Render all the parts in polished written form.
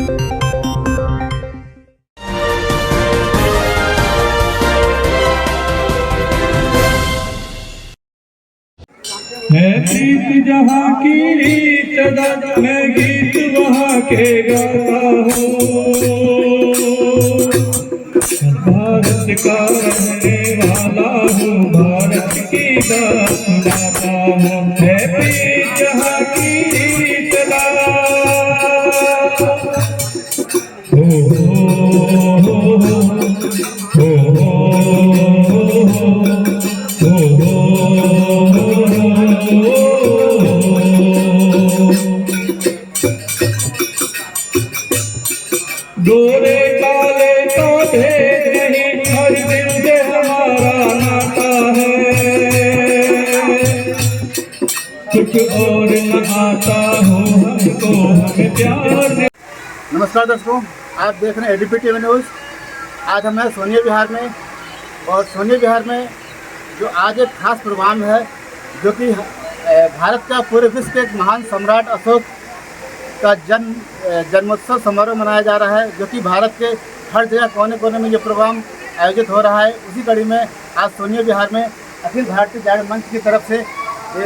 है प्रीत जहाँ की रीत मैं गीत वहाँ के गाता हूँ। भारत का रहने वाला हूँ, भारत की बात गाता हूँ। है प्रीत जहाँ की रीत गोरे काले का भेद नहीं, हर दिल से हमारा नाता है। कुछ और न आता हो हमको, हमें प्यार। नमस्कार दोस्तों, आप देख रहे हैं एडीपी टीवी न्यूज़। आज हम हैं सोनिया विहार में, और सोनिया विहार में जो आज एक खास प्रोग्राम है जो कि भारत का पूरे विश्व के एक महान सम्राट अशोक का जन्मोत्सव समारोह मनाया जा रहा है, जो कि भारत के हर जगह कोने कोने में ये प्रोग्राम आयोजित हो रहा है। उसी कड़ी में आज सोनिया विहार में अखिल भारतीय जागरण मंच की तरफ से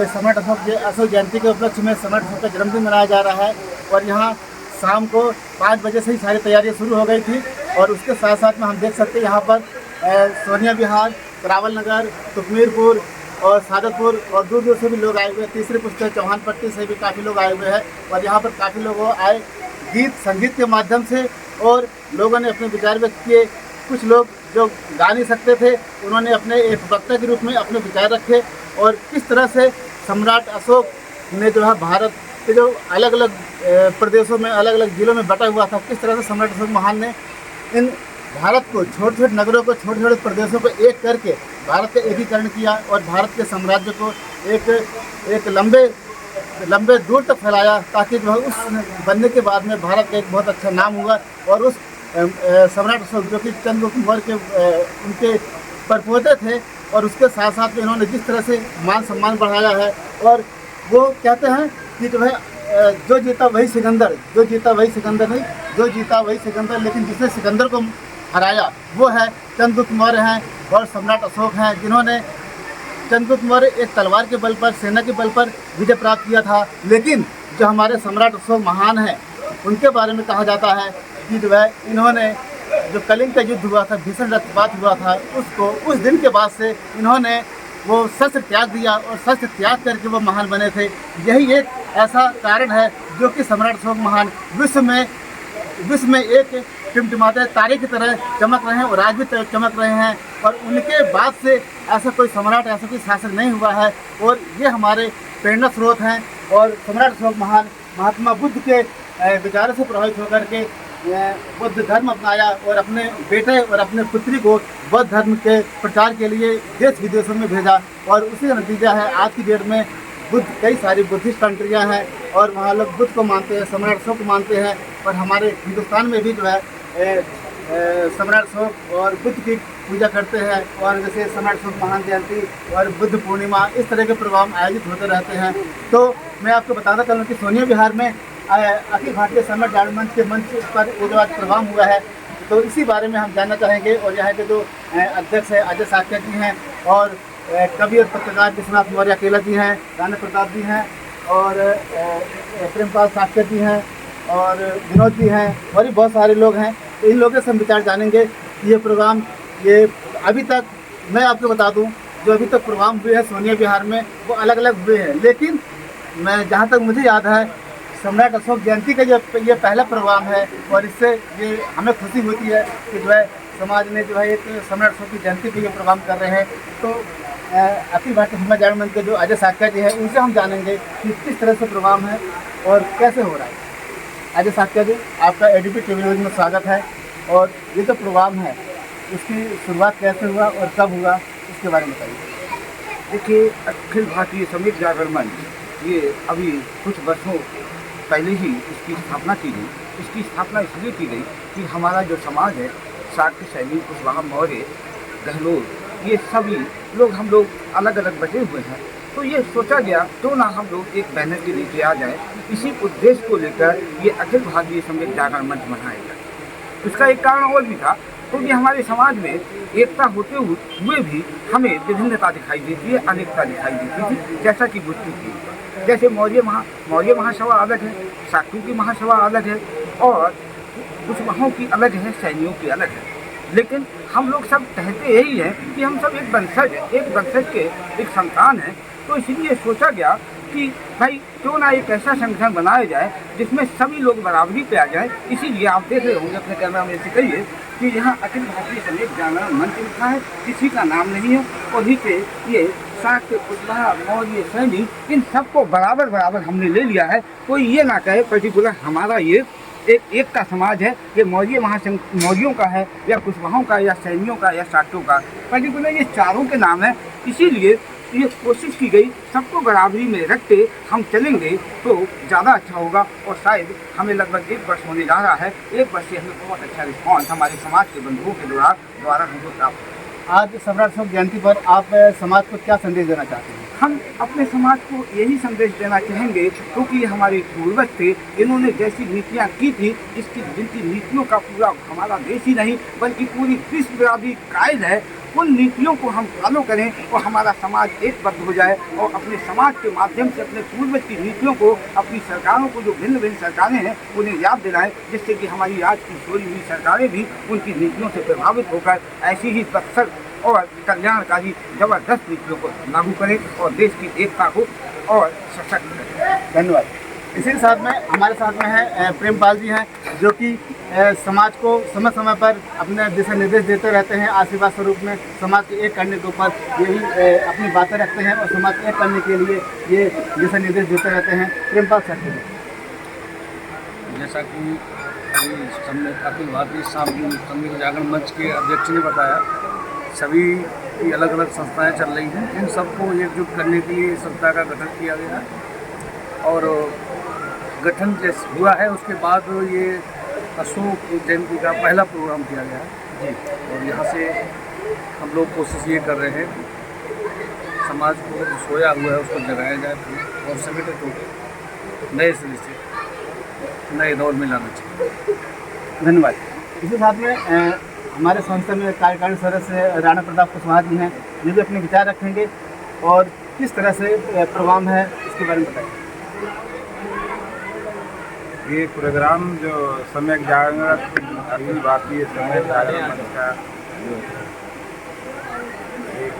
सम्राट अशोक जयंती के उपलक्ष्य में सम्राट अशोक का जन्मदिन मनाया जा रहा है। और यहाँ शाम को 5 बजे से ही सारी तैयारियाँ शुरू हो गई थी, और उसके साथ साथ में हम देख सकते हैं यहाँ पर सोनिया विहार, करावल नगर, तुकमीरपुर और सादतपुर और दूर दूर से भी लोग आए हुए हैं। तीसरी पुस्तक चौहान पट्टी से भी काफ़ी लोग आए हुए हैं, और यहाँ पर काफ़ी लोग आए गीत संगीत के माध्यम से, और लोगों ने अपने विचार व्यक्त किए। कुछ लोग जो गा नहीं सकते थे, उन्होंने अपने एक वक्ता के रूप में अपने विचार रखे, और किस तरह से सम्राट अशोक ने जो है भारत के जो अलग अलग प्रदेशों में, अलग अलग जिलों में बटा हुआ था, किस तरह से सम्राट अशोक महान ने इन भारत को, छोटे छोटे नगरों को, छोटे छोटे प्रदेशों को एक करके भारत का एकीकरण किया, और भारत के साम्राज्य को एक लंबे दूर तक फैलाया, ताकि जो है उस बनने के बाद में भारत का एक बहुत अच्छा नाम हुआ। और उस सम्राट अशोक जो कि चंद्रगुप्त मौर्य के उनके परपोते थे, और उसके साथ साथ में इन्होंने जिस तरह से मान सम्मान बढ़ाया है, और वो कहते हैं कि जो है जो जीता वही सिकंदर, जो जीता वही सिकंदर नहीं, जो जीता वही सिकंदर, लेकिन जिसने सिकंदर को हराया वो है चंद्रगुप्त मौर्य हैं और सम्राट अशोक हैं, जिन्होंने चंद्रगुप्त मौर्य एक तलवार के बल पर, सेना के बल पर विजय प्राप्त किया था। लेकिन जो हमारे सम्राट अशोक महान हैं, उनके बारे में कहा जाता है कि जो है इन्होंने जो कलिंग का युद्ध हुआ था, भीषण रक्तपात हुआ था, उसको उस दिन के बाद से इन्होंने वो शस्त्र त्याग दिया, और शस्त्र त्याग करके वो महान बने थे। यही एक ऐसा कारण है जो कि सम्राट अशोक महान विश्व में एक टिमटिमाते तारे की तरह चमक रहे हैं, और आज भी चमक रहे हैं। और उनके बाद से ऐसा कोई सम्राट, ऐसा कोई शासक नहीं हुआ है, और ये हमारे प्रेरणा स्रोत हैं। और सम्राट अशोक महान महात्मा बुद्ध के विचारों से प्रभावित होकर के बौद्ध धर्म अपनाया, और अपने बेटे और अपने पुत्री को बौद्ध धर्म के प्रचार के लिए देश विदेशों में भेजा, और उसी का नतीजा है आज की डेट में बुद्ध, कई सारी बुद्धिस्ट कंट्रियां हैं, और वहाँ लोग बुद्ध को मानते हैं, सम्राट अशोक को मानते हैं। और हमारे हिंदुस्तान में भी जो है सम्राट अशोक और बुद्ध की पूजा करते हैं, और जैसे सम्राट अशोक महान जयंती और बुद्ध पूर्णिमा, इस तरह के प्रोग्राम आयोजित होते रहते हैं। तो मैं आपको बताना चाहूँ कि सोनिया विहार में अखिल भारतीय सम्राट जागरण मंच के मंच पर ये जो आज प्रोग्राम हुआ है, तो इसी बारे में हम जानना चाहेंगे। और यहाँ के जो अध्यक्ष है अजय साख्या जी हैं, और कवि और पत्रकार विश्वनाथ मौर्य अकेला जी हैं, राणा प्रताप जी हैं, और प्रेमपाल साख्या जी हैं, और विनोद जी हैं, और भी बहुत सारे लोग हैं। तो इन लोगों से हम विचार जानेंगे कि ये प्रोग्राम, ये अभी तक मैं आपको बता दूं, जो अभी तक प्रोग्राम हुए हैं सोनिया विहार में वो अलग अलग हुए हैं, लेकिन मैं जहाँ तक मुझे याद है सम्राट अशोक जयंती का ये पहला प्रोग्राम है, और इससे ये हमें खुशी होती है कि जो है समाज ने जो है एक सम्राट अशोक की जयंती पर ये प्रोग्राम कर रहे हैं। तो अखिल भारतीय सम्राट जागरण मंच के जो अजय साख्या जी हैं, उनसे हम जानेंगे कि किस तरह से प्रोग्राम है और कैसे हो रहा है। अजय साख्या जी, आपका एडीपी टीवी न्यूज़ में स्वागत है। और ये जो प्रोग्राम है उसकी शुरुआत कैसे हुआ और कब हुआ, इसके बारे में बताइए। देखिए, अखिल भारतीय सम्राट जागरण मंच ये अभी कुछ वर्षों पहले ही इसकी स्थापना की गई। इसकी स्थापना इसलिए की गई कि हमारा जो समाज है, शाक्य, सैनिक, कुशवाहा, मौर्य, गहलोत, ये सभी लोग, हम लोग अलग अलग बटे हुए हैं। तो ये सोचा गया क्यों ना हम लोग एक बैनर के नीचे आ जाए, इसी उद्देश्य को लेकर ये अखिल भारतीय सम्यक जागरण मंच बनाया गया। इसका एक कारण और भी था, क्योंकि हमारे समाज में एकता होते हुए भी हमें विभिन्नता दिखाई देती है, अनेकता दिखाई देती थी। जैसा कि गुस्ती की, जैसे मौर्य महासभा अलग है, शाक्यों की महासभा अलग है, और कुशवाहों की अलग है, सैनियों की अलग है। लेकिन हम लोग सब कहते यही हैं कि हम सब एक वंशज के एक संतान हैं। तो इसलिए सोचा गया कि भाई क्यों ना एक ऐसा संगठन बनाया जाए जिसमें सभी लोग बराबरी पे आ जाए। इसीलिए आप देख रहे होंगे अपने कैमरा में से कहिए कि यहाँ अखिल भारतीय सम्यक जागरण मंच लिखा है, किसी का नाम नहीं है। और ही पे ये शाक्य, कुशवाहा, मौर्य, सैनी, इन सबको बराबर हमने ले लिया है। कोई ये ना कहे पर्टिकुलर हमारा ये एक का समाज है, ये मौर्यों का है, या कुशवाहों का, या सैनियों का, या शाक्यों का, पर्टिकुलर ये चारों के नाम है। इसीलिए ये कोशिश की गई सबको बराबरी में रखते हम चलेंगे तो ज़्यादा अच्छा होगा। और शायद हमें लगभग 1 वर्ष होने जा रहा है, 1 वर्ष से हमें बहुत अच्छा रिस्पॉन्स हमारे समाज के बंधुओं के द्वारा हमको प्राप्त हुआ। आज सम्राट अशोक जयंती पर आप समाज को क्या संदेश देना चाहते हैं? हम अपने समाज को यही संदेश देना चाहेंगे, क्योंकि ये हमारे पूर्वज थे, इन्होंने जैसी नीतियाँ की थी, जिनकी नीतियों का पूरा हमारा देश ही नहीं बल्कि पूरी विश्व बराबरी कायद है, उन नीतियों को हम फॉलो करें और हमारा समाज एकबद्ध हो जाए। और अपने समाज के माध्यम से अपने पूर्वज की नीतियों को अपनी सरकारों को, जो भिन्न सरकारें हैं, उन्हें याद दिलाएं, जिससे कि हमारी आज की छोड़ी हुई सरकारें भी उनकी नीतियों से प्रभावित होकर ऐसी ही बक्सर और कल्याणकारी जबरदस्त नीतियों को लागू करें और देश की एकता को और सशक्त करें। धन्यवाद। इसी के साथ में हमारे साथ में है प्रेमपाल जी हैं, जो कि समाज को समय समय पर अपने दिशा निर्देश देते रहते हैं। आशीर्वाद स्वरूप में समाज को एक करने के ऊपर यही अपनी बातें रखते हैं और समाज को एक करने के लिए ये दिशा निर्देश देते रहते हैं। प्रेमपाल सर, जैसा कि अखिल भारतीय सम्यक जागरण मंच के अध्यक्ष ने बताया, सभी की अलग अलग संस्थाएं चल रही हैं, इन सबको एकजुट करने के लिए संस्था का गठन किया गया है। और गठन जैसे हुआ है उसके बाद ये अशोक जयंती का पहला प्रोग्राम किया गया है जी। और यहाँ से हम लोग कोशिश ये कर रहे हैं समाज को जो सोया हुआ है उसको जगाया जाए और संगठित होकर नए सिरे से नए दौर में लाना चाहिए। धन्यवाद। इसी साथ में हमारे संस्था में कार्यकारिणी सदस्य राणा प्रताप कुशवाहा जी हैं, ये भी अपने विचार रखेंगे और किस तरह से प्रोग्राम है इसके बारे में बताएंगे। ये प्रोग्राम जो सम्यक जागरण अखिल भारतीय सम्यक जागरण मंच का एक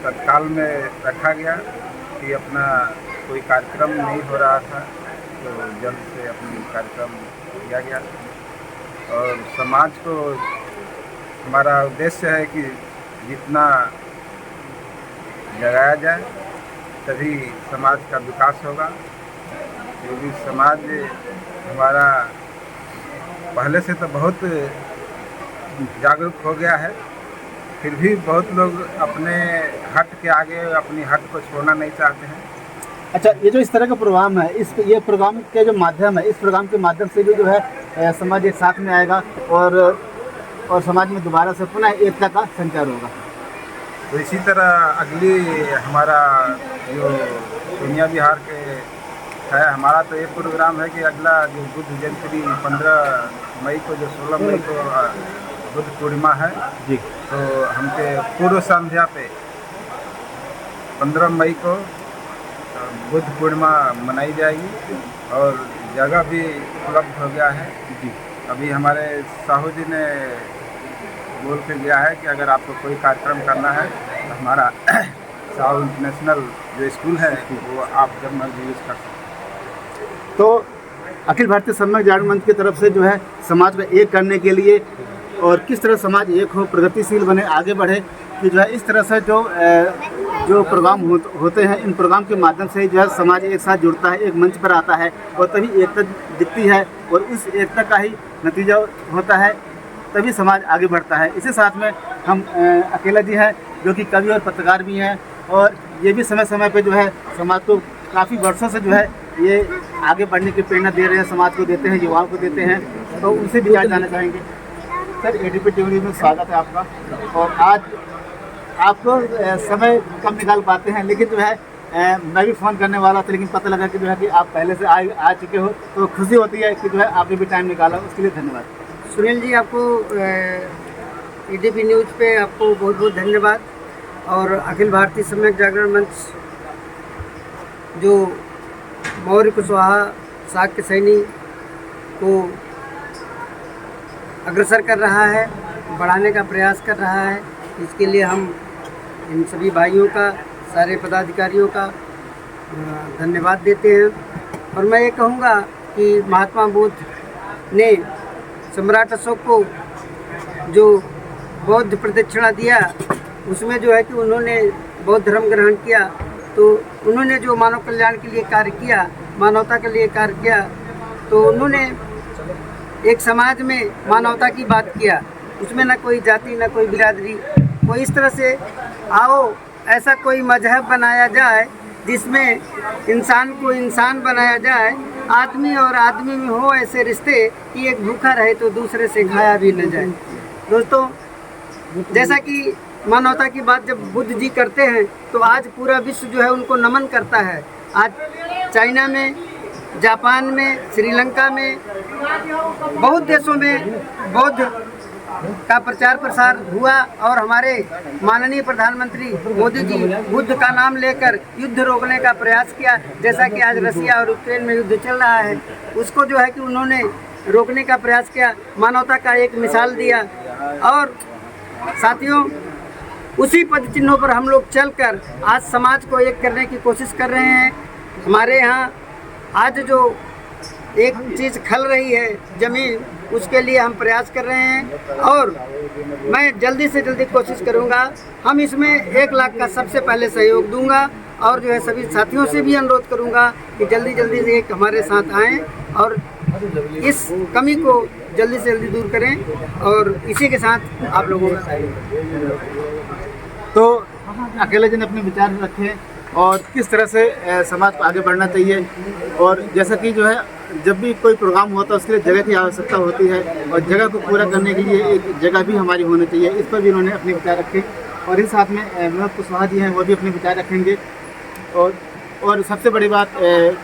तत्काल में रखा गया कि अपना कोई कार्यक्रम नहीं हो रहा था, तो जल्द से अपनी कार्यक्रम किया गया। और समाज को हमारा उद्देश्य है कि जितना जगाया जाए तभी समाज का विकास होगा। क्योंकि समाज हमारा पहले से तो बहुत जागरूक हो गया है, फिर भी बहुत लोग अपने हट के आगे अपनी हट को छोड़ना नहीं चाहते हैं। अच्छा, ये जो इस तरह का प्रोग्राम है, ये प्रोग्राम के जो माध्यम है, इस प्रोग्राम के माध्यम से जो है समाज एक साथ में आएगा और समाज में दोबारा से पुनः एकता का संचार होगा। तो इसी तरह अगली हमारा जो दुनिया बिहार के है, हमारा तो एक प्रोग्राम है कि अगला जो बुद्ध जयंती 15 मई को, जो 16 मई को बुद्ध पूर्णिमा है जी, तो हमके पूर्व संध्या पे 15 मई को बुद्ध पूर्णिमा मनाई जाएगी और जगह भी उपलब्ध हो गया है जी। अभी हमारे साहू जी ने बोल के गया है कि अगर आपको कोई कार्यक्रम करना है तो हमारा साहू इंटरनेशनल जो स्कूल है वो आप जब मर्जी यूज़ कर सकते हैं। तो अखिल भारतीय सम्यक जागरण मंच की तरफ से जो है समाज को एक करने के लिए और किस तरह समाज एक हो, प्रगतिशील बने, आगे बढ़े, कि जो है इस तरह से जो प्रोग्राम होते हैं, इन प्रोग्राम के माध्यम से जो है समाज एक साथ जुड़ता है, एक मंच पर आता है और तभी एकता दिखती है और इस एकता का ही नतीजा होता है, तभी समाज आगे बढ़ता है। इसी साथ में हम अकेला जी हैं, जो कि कवि और पत्रकार भी हैं और ये भी समय समय पर जो है समाज को काफ़ी वर्षों से जो है ये आगे बढ़ने की प्रेरणा दे रहे हैं, समाज को देते हैं, युवाओं को देते हैं। तो उनसे भी जाना चाहेंगे। सर, एडीपी टीवी में स्वागत है आपका। और आज आपको समय कम निकाल पाते हैं, लेकिन जो है मैं भी फ़ोन करने वाला था, लेकिन पता लगा कि जो है कि आप पहले से आ चुके हो, तो खुशी होती है कि जो है आपने भी टाइम निकाला, उसके लिए धन्यवाद। सुनील जी, आपको EDP न्यूज़ पे आपको बहुत बहुत धन्यवाद। और अखिल भारतीय सम्यक जागरण मंच जो मौर्य कुशवाहा शाक्य सैनी को अग्रसर कर रहा है, बढ़ाने का प्रयास कर रहा है, इसके लिए हम इन सभी भाइयों का, सारे पदाधिकारियों का धन्यवाद देते हैं। और मैं ये कहूँगा कि महात्मा बुद्ध ने सम्राट अशोक को जो बौद्ध प्रदक्षिणा दिया, उसमें जो है कि उन्होंने बौद्ध धर्म ग्रहण किया, तो उन्होंने जो मानव कल्याण के लिए कार्य किया, मानवता के लिए कार्य किया, तो उन्होंने एक समाज में मानवता की बात किया, उसमें ना कोई जाति, ना कोई बिरादरी, कोई इस तरह से आओ ऐसा कोई मजहब बनाया जाए जिसमें इंसान को इंसान बनाया जाए, आदमी और आदमी में हो ऐसे रिश्ते कि एक भूखा रहे तो दूसरे से खाया भी न जाए। दोस्तों, जैसा कि मानवता की बात जब बुद्ध जी करते हैं तो आज पूरा विश्व जो है उनको नमन करता है। आज चाइना में, जापान में, श्रीलंका में, बहुत देशों में बौद्ध का प्रचार प्रसार हुआ और हमारे माननीय प्रधानमंत्री मोदी जी बुद्ध का नाम लेकर युद्ध रोकने का प्रयास किया। जैसा कि आज रसिया और यूक्रेन में युद्ध चल रहा है, उसको जो है कि उन्होंने रोकने का प्रयास किया, मानवता का एक मिसाल दिया। और साथियों, उसी पद चिन्हों पर हम लोग चलकर आज समाज को एक करने की कोशिश कर रहे हैं। हमारे यहाँ आज जो एक चीज़ खल रही है ज़मीन, उसके लिए हम प्रयास कर रहे हैं और मैं जल्दी से जल्दी कोशिश करूंगा। हम इसमें 1 लाख का सबसे पहले सहयोग दूंगा और जो है सभी साथियों से भी अनुरोध करूंगा कि जल्दी जल्दी से एक हमारे साथ आएं और इस कमी को जल्दी से जल्दी दूर करें। और इसी के साथ आप लोगों का तो अकेले जन अपने विचार रखें और किस तरह से समाज को आगे बढ़ना चाहिए। और जैसा कि जो है जब भी कोई प्रोग्राम होता है उसके लिए जगह की आवश्यकता होती है और जगह को पूरा करने के लिए एक जगह भी हमारी होनी चाहिए, इस पर भी उन्होंने अपने विचार रखे। और इस साथ में विनोद कुशवाहा जी हैं, वो भी अपने विचार रखेंगे। और सबसे बड़ी बात,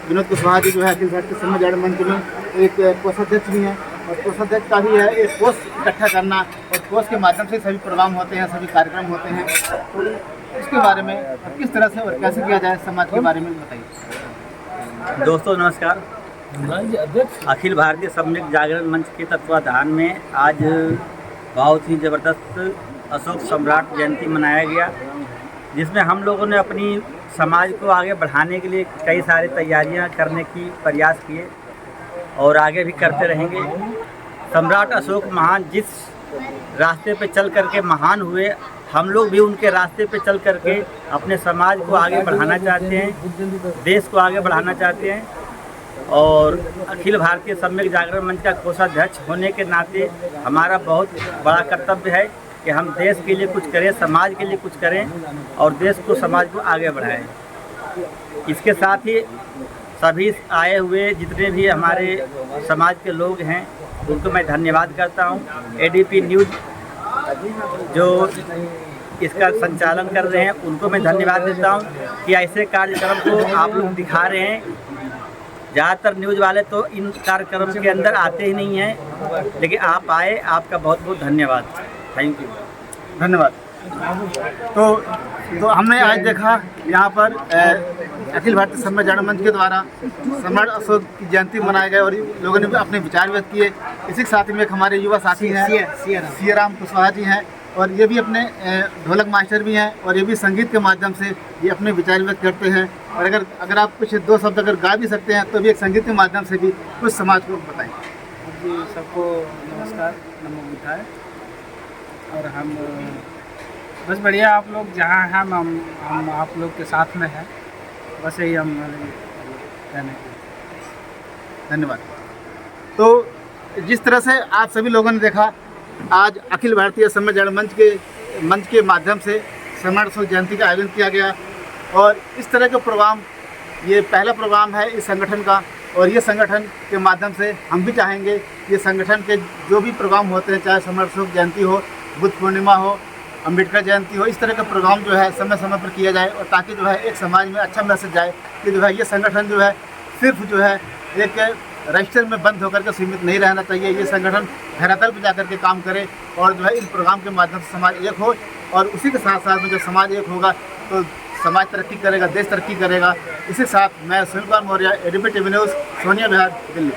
विनोद कुशवाहा जी जो है अखिल भारतीय सम्यक जागरण मंच में एक कोषाध्यक्ष भी हैं और कोषाध्यक्ष का भी है एक कोष इकट्ठा करना और कोष के माध्यम से सभी प्रोग्राम होते हैं, सभी कार्यक्रम होते हैं। तो इसके बारे में किस तरह से और कैसे किया जाए, समाज के बारे में बताइए। दोस्तों नमस्कार। अखिल भारतीय सम्यक जागरण मंच के तत्वाधान में आज बहुत ही ज़बरदस्त अशोक सम्राट जयंती मनाया गया, जिसमें हम लोगों ने अपनी समाज को आगे बढ़ाने के लिए कई सारी तैयारियां करने की प्रयास किए और आगे भी करते रहेंगे। सम्राट अशोक महान जिस रास्ते पे चल करके महान हुए, हम लोग भी उनके रास्ते पे चल करके अपने समाज को आगे बढ़ाना चाहते हैं, देश को आगे बढ़ाना चाहते हैं। और अखिल भारतीय सम्यक जागरण मंच का कोषाध्यक्ष होने के नाते हमारा बहुत बड़ा कर्तव्य है कि हम देश के लिए कुछ करें, समाज के लिए कुछ करें और देश को, समाज को आगे बढ़ाएं। इसके साथ ही सभी आए हुए जितने भी हमारे समाज के लोग हैं उनको मैं धन्यवाद करता हूं। ADP न्यूज़ जो इसका संचालन कर रहे हैं उनको मैं धन्यवाद देता हूं कि ऐसे कार्यक्रम को आप लोग दिखा रहे हैं। ज़्यादातर न्यूज़ वाले तो इन कार्यक्रम के अंदर आते ही नहीं हैं, लेकिन आप आए, आपका बहुत बहुत धन्यवाद। थैंक यू, धन्यवाद। तो हमने आज देखा यहाँ पर अखिल भारतीय सम्यक जागरण मंच के द्वारा सम्राट अशोक की जयंती मनाई गई और लोगों ने भी अपने विचार व्यक्त किए। इसी के साथ में एक हमारे युवा साथी हैं सियाराम कुशवाहा जी हैं और ये भी अपने ढोलक मास्टर भी हैं और ये भी संगीत के माध्यम से ये अपने विचार व्यक्त करते हैं। और अगर आप कुछ 2 शब्द अगर गा भी सकते हैं तो भी एक संगीत के माध्यम से भी कुछ समाज को बताएं। जी, सबको नमस्कार, नमो बुद्धाय। और हम बस बढ़िया, आप लोग जहाँ हैं हम आप लोग के साथ में हैं, बस यही हम कहने के। धन्यवाद। तो जिस तरह से आप सभी लोगों ने देखा, आज अखिल भारतीय सम्यक जागरण मंच के माध्यम से सम्राट अशोक जयंती का आयोजन किया गया और इस तरह के प्रोग्राम, ये पहला प्रोग्राम है इस संगठन का और ये संगठन के माध्यम से हम भी चाहेंगे ये संगठन के जो भी प्रोग्राम होते हैं, चाहे सम्राट अशोक जयंती हो, बुद्ध पूर्णिमा हो, अम्बेडकर जयंती हो, इस तरह का प्रोग्राम जो है समय समय पर किया जाए, और ताकि जो है एक समाज में अच्छा मैसेज जाए कि जो है ये संगठन जो है सिर्फ जो है एक रजिस्टर में बंद होकर के सीमित नहीं रहना चाहिए। ये संगठन धरातल पर जाकर के काम करे और जो है इस प्रोग्राम के माध्यम से समाज एक हो, और उसी के साथ साथ में जब समाज एक होगा तो समाज तरक्की करेगा, देश तरक्की करेगा। इसी साथ मैं Sunil Kumar Maurya, ADP TV news, Sonia Vihar, Delhi.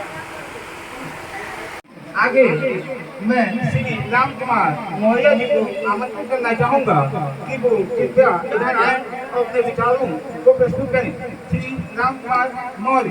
आगे मैं श्री राम कुमार मौर्य जी को आमंत्रित करना चाहूँगा कि वो कृपया इधर आए और अपने विचारों को प्रस्तुत करें। श्री राम कुमार मौर्य।